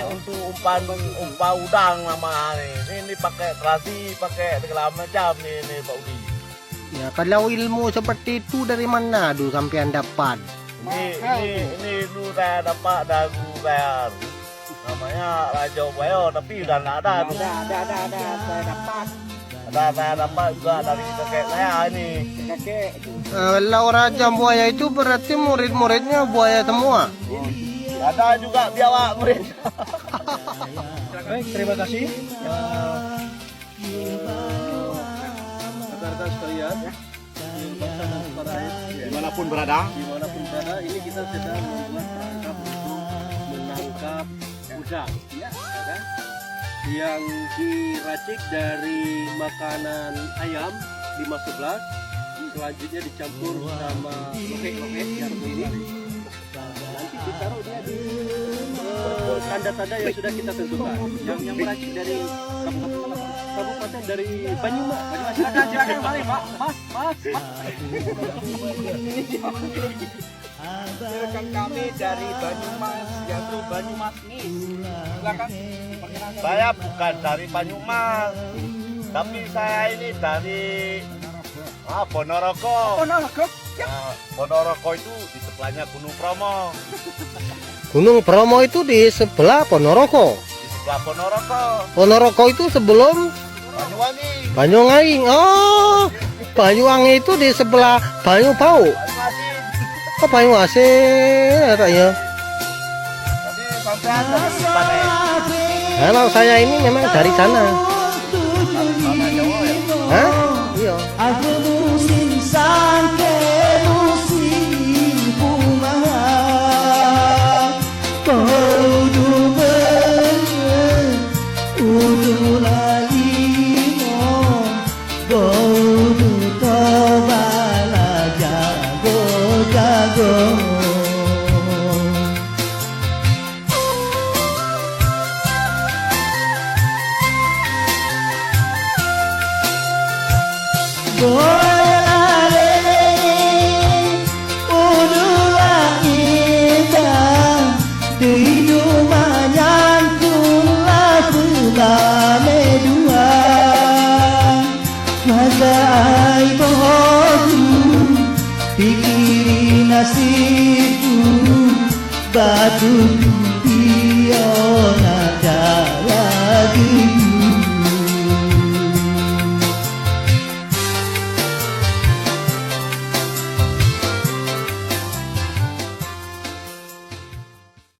untuk umpan udang nama ini pakai terasi, pakai segala macam ini Pak Udi. Ya, kalau ilmu seperti itu dari mana tuh sampean dapat? Ini dulu saya dapat dari guru saya namanya Raja Bayo, tapi udah nggak ada. Saya dapat juga dari kakek saya ini. Kalau Raja Buaya itu berarti murid-muridnya buaya semua. Ada juga biawak murid. Baik, terima kasih. Rekan-rekan sekalian, Dimanapun berada. ini kita sedang membuat perangkap untuk menangkap udang, ya kan? Yang diracik dari makanan ayam 511, selanjutnya dicampur sama loke-loke yang ini. Nanti ditaruh dia di tanda-tanda yang sudah kita tentukan. Yang meracik dari kabupaten dari Banyumas. Silakan kembali, Pak. Mas. Rekan kami dari Banyumas, yaitu Banyumas Nis. Silakan. Saya bukan dari Banyumas, tapi saya ini dari Ponorogo. Ponorogo itu di sebelahnya Gunung Bromo. Gunung Bromo itu di sebelah Ponorogo. Di sebelah Ponorogo. Ponorogo itu sebelum Banyuwangi. Banyuwangi. Oh, Banyuwangi itu di sebelah Banyu Bau. Banyuwangi. Oh, Banyuasin katanya. Jadi sampai dari mana? Kalau saya ini memang dari sana. Sama Jawa ya. Hah? Iya. Aku musim sangke musim bunga Kudu udu lalimo Kudu tobala jago Pikirin nasibku batu